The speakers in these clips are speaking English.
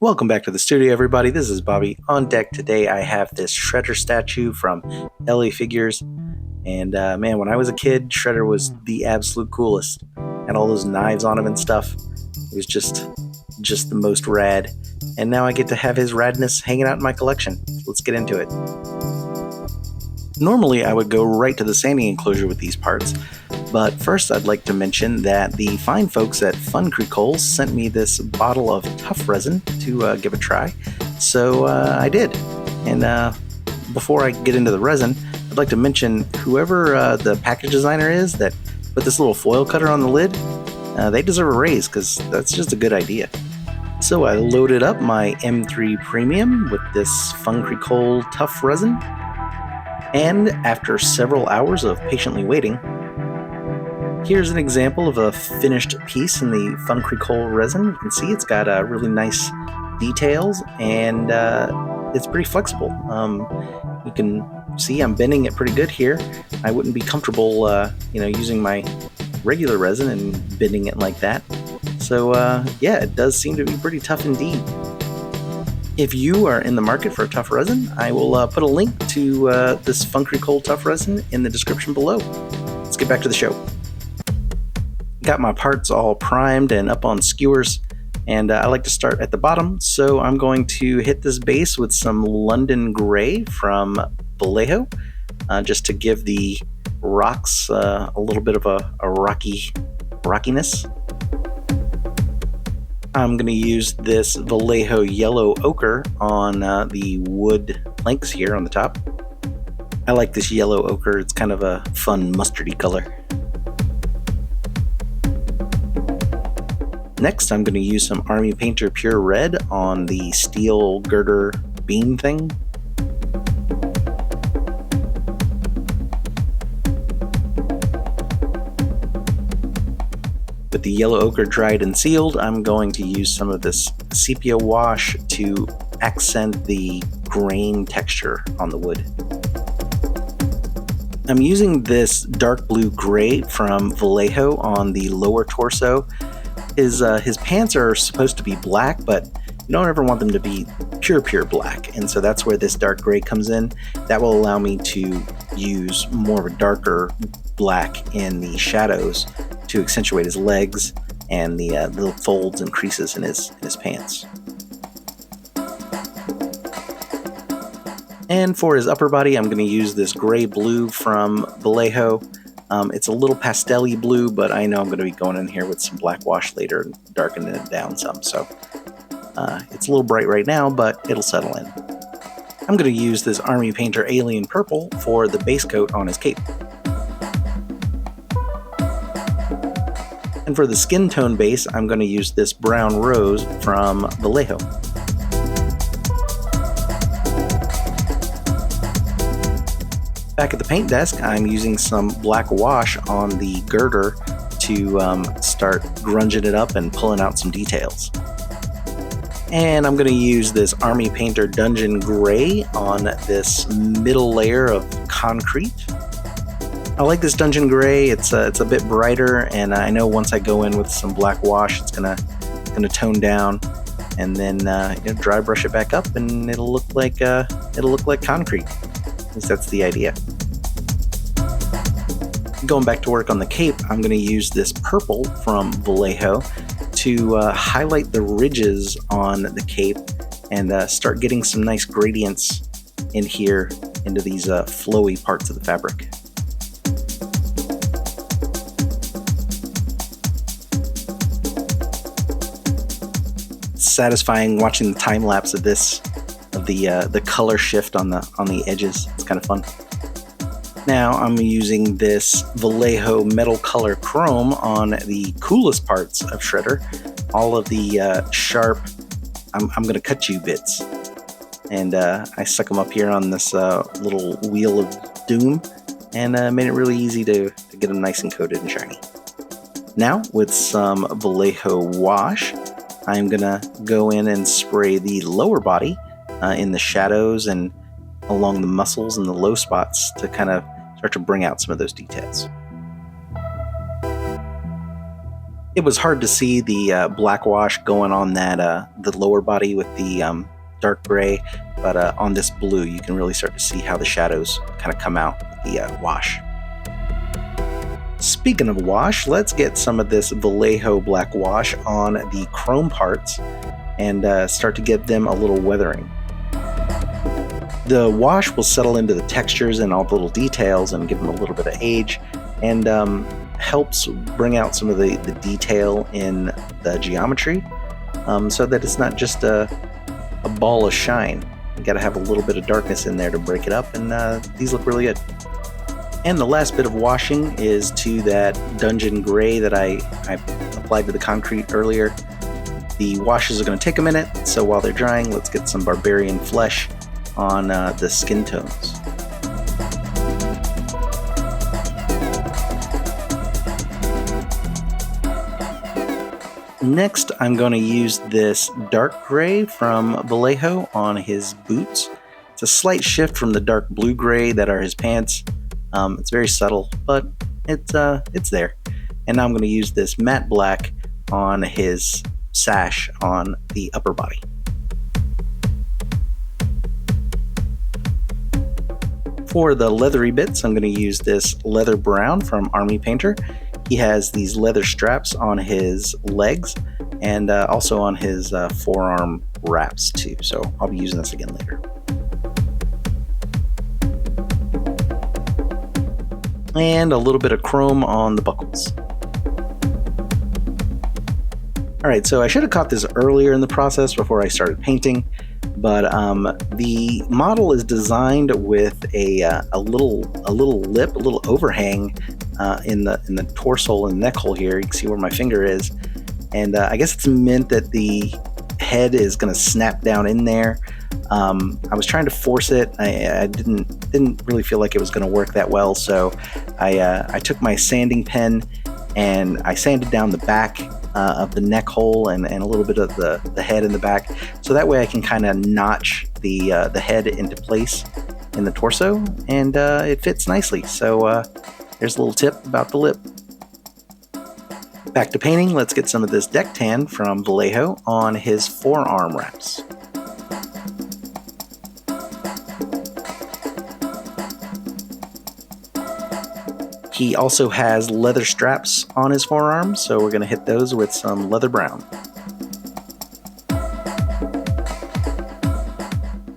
Welcome back to the studio, everybody. This is Bobby. On deck today, I have this Shredder statue from LA Figures. And man, when I was a kid, Shredder was the absolute coolest. Had all those knives on him and stuff. It was just the most rad. And now I get to have his radness hanging out in my collection. Let's get into it. Normally, I would go right to the sanding enclosure with these parts. But first, I'd like to mention that the fine folks at FunCreCol sent me this bottle of Tough resin to give a try. So I did. And before I get into the resin, I'd like to mention whoever the package designer is that put this little foil cutter on the lid, they deserve a raise because that's just a good idea. So I loaded up my M3 Premium with this FunCreCol Tough resin. And after several hours of patiently waiting, here's an example of a finished piece in the FunCreCol resin. You can see it's got really nice details and it's pretty flexible. You can see I'm bending it pretty good here. I wouldn't be comfortable, using my regular resin and bending it like that. So yeah, it does seem to be pretty tough indeed. If you are in the market for a tough resin, I will put a link to this FunCreCol Tough resin in the description below. Let's get back to the show. Got my parts all primed and up on skewers, and I like to start at the bottom, so I'm going to hit this base with some London Gray from Vallejo, just to give the rocks a little bit of a rockiness. I'm going to use this Vallejo Yellow Ochre on the wood planks here on the top. I like this yellow ochre, it's kind of a fun mustardy color. Next, I'm going to use some Army Painter Pure Red on the steel girder beam thing. With the yellow ochre dried and sealed, I'm going to use some of this sepia wash to accent the grain texture on the wood. I'm using this dark blue gray from Vallejo on the lower torso. His pants are supposed to be black, but you don't ever want them to be pure black, and so that's where this dark gray comes in. That will allow me to use more of a darker black in the shadows to accentuate his legs and the little folds and creases in his pants. And for his upper body, I'm going to use this gray blue from Vallejo. It's a little pastel-y blue, but I know I'm going to be going in here with some black wash later and darkening it down some. So it's a little bright right now, but it'll settle in. I'm going to use this Army Painter Alien Purple for the base coat on his cape. And for the skin tone base, I'm going to use this Brown Rose from Vallejo. Back at the paint desk, I'm using some black wash on the girder to start grunging it up and pulling out some details. And I'm going to use this Army Painter Dungeon Gray on this middle layer of concrete. I like this Dungeon Gray. It's a bit brighter, and I know once I go in with some black wash, it's gonna tone down, and then dry brush it back up, and it'll look like concrete. At least that's the idea. Going back to work on the cape, I'm going to use this purple from Vallejo to highlight the ridges on the cape and start getting some nice gradients in here into these flowy parts of the fabric. It's satisfying watching the time lapse of this. The color shift on the edges. It's kind of fun. Now I'm using this Vallejo Metal Color Chrome on the coolest parts of Shredder. All of the sharp, I'm going to cut you bits. And I stuck them up here on this little wheel of doom and made it really easy to get them nice and coated and shiny. Now with some Vallejo wash, I'm going to go in and spray the lower body in the shadows and along the muscles and the low spots to kind of start to bring out some of those details. It was hard to see the black wash going on that the lower body with the dark gray, but on this blue you can really start to see how the shadows kind of come out with the wash. Speaking of wash, let's get some of this Vallejo black wash on the chrome parts and start to give them a little weathering. The wash will settle into the textures and all the little details and give them a little bit of age, and helps bring out some of the detail in the geometry, so that it's not just a ball of shine. You got to have a little bit of darkness in there to break it up, and these look really good. And the last bit of washing is to that dungeon gray that I applied to the concrete earlier. The washes are going to take a minute, so while they're drying, let's get some barbarian flesh on the skin tones. Next, I'm going to use this dark gray from Vallejo on his boots. It's a slight shift from the dark blue gray that are his pants. It's very subtle, but it's there. And now I'm going to use this matte black on his sash on the upper body. For the leathery bits, I'm going to use this leather brown from Army Painter. He has these leather straps on his legs and also on his forearm wraps too, so I'll be using this again later. And a little bit of chrome on the buckles. Alright, so I should have caught this earlier in the process before I started painting, but the model is designed with a little lip, a little overhang in the torso and neck hole here. You can see where my finger is, and I guess it's meant that the head is going to snap down in there. I was trying to force it. I didn't really feel like it was going to work that well, so I took my sanding pen and I sanded down the back of the neck hole and a little bit of the head in the back, so that way I can kind of notch the head into place in the torso, and it fits nicely. So there's a little tip about the lip. Back to painting, let's get some of this deck tan from Vallejo on his forearm wraps. He also has leather straps on his forearms, so we're going to hit those with some leather brown.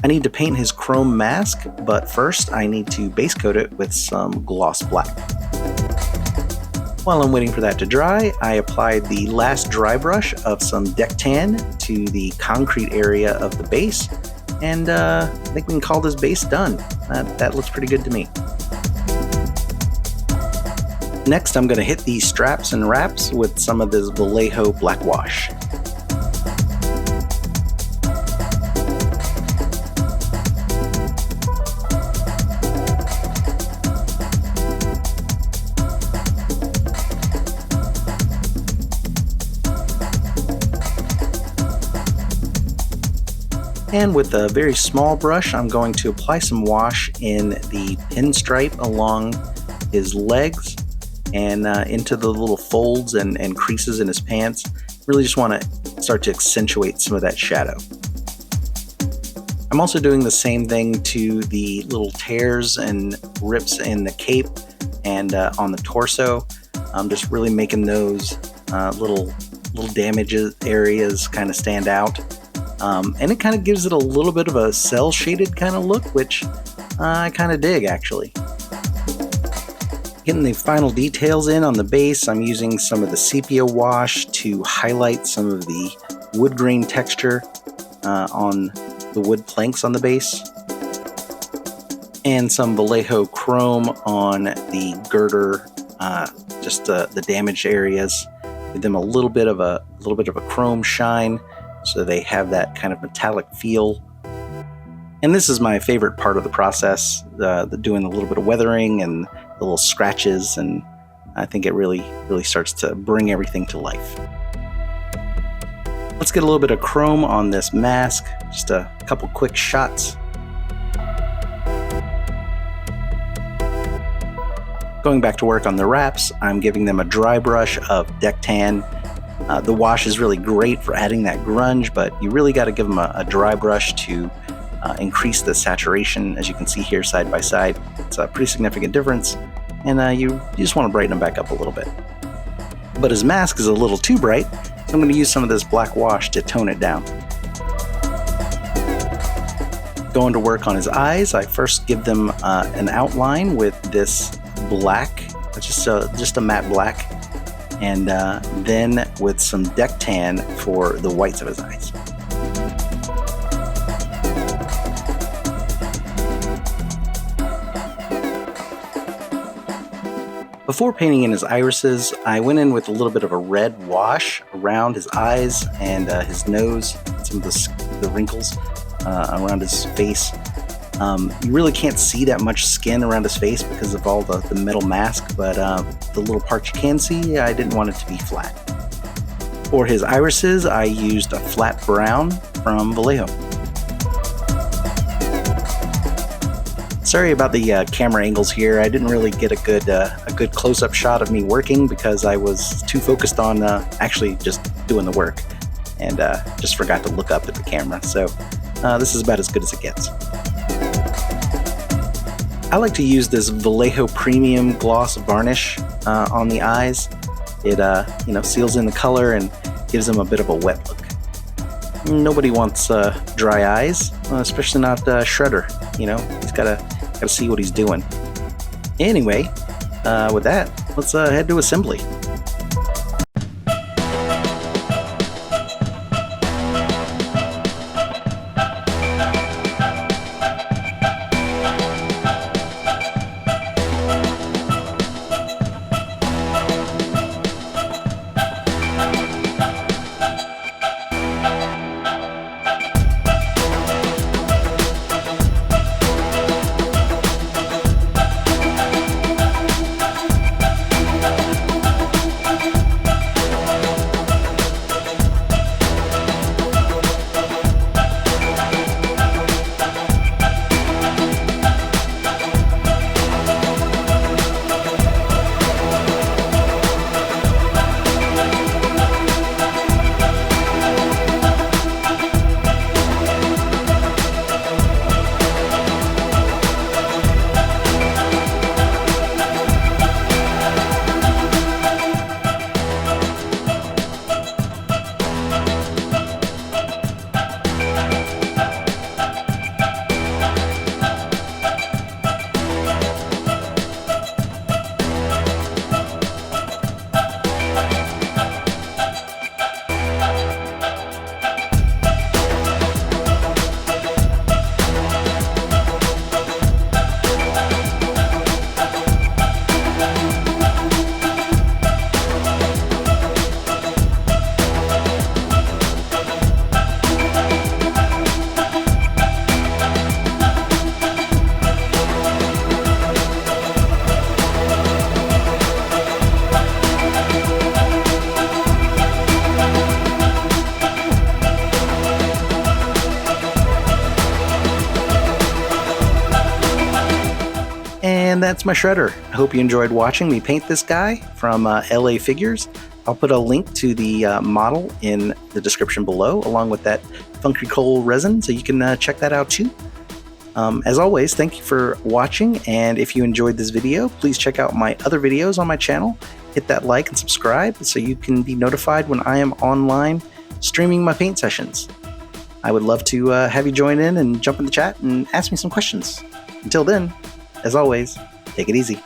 I need to paint his chrome mask, but first I need to base coat it with some gloss black. While I'm waiting for that to dry, I applied the last dry brush of some deck tan to the concrete area of the base, and I think we can call this base done. That looks pretty good to me. Next, I'm going to hit these straps and wraps with some of this Vallejo black wash. And with a very small brush, I'm going to apply some wash in the pinstripe along his legs and into the little folds and creases in his pants. Really just want to start to accentuate some of that shadow. I'm also doing the same thing to the little tears and rips in the cape and on the torso. I'm just really making those little damages areas kind of stand out. And it kind of gives it a little bit of a cell shaded kind of look, which I kind of dig actually. Getting the final details in on the base, I'm using some of the sepia wash to highlight some of the wood grain texture on the wood planks on the base, and some Vallejo chrome on the girder, just the damaged areas. Give them a little bit of a chrome shine, so they have that kind of metallic feel. And this is my favorite part of the process, doing a little bit of weathering and the little scratches, and I think it really starts to bring everything to life. Let's get a little bit of chrome on this mask, just a couple quick shots. Going back to work on the wraps, I'm giving them a dry brush of deck tan The wash is really great for adding that grunge, but you really got to give them a dry brush to increase the saturation. As you can see here side by side, it's a pretty significant difference, and you just want to brighten them back up a little bit. But his mask is a little too bright, so I'm going to use some of this black wash to tone it down. Going to work on his eyes, I first give them an outline with this black, just a matte black, and then with some deck tan for the whites of his eyes. Before painting in his irises, I went in with a little bit of a red wash around his eyes and his nose, some of the wrinkles around his face. You really can't see that much skin around his face because of all the metal mask, but the little parts you can see, I didn't want it to be flat. For his irises, I used a flat brown from Vallejo. Sorry about the camera angles here. I didn't really get a good close-up shot of me working because I was too focused on actually just doing the work, and just forgot to look up at the camera. So this is about as good as it gets. I like to use this Vallejo Premium Gloss Varnish on the eyes. It seals in the color and gives them a bit of a wet look. Nobody wants dry eyes, especially not Shredder. He's gotta see what he's doing. Anyway, with that, let's head to assembly. And that's my shredder. I hope you enjoyed watching me paint this guy from LA Figures. I'll put a link to the model in the description below, along with that FunCreCol resin, so you can check that out too. As always, thank you for watching, and if you enjoyed this video, please check out my other videos on my channel. Hit that like and subscribe so you can be notified when I am online streaming my paint sessions. I would love to have you join in and jump in the chat and ask me some questions. Until then, as always, take it easy.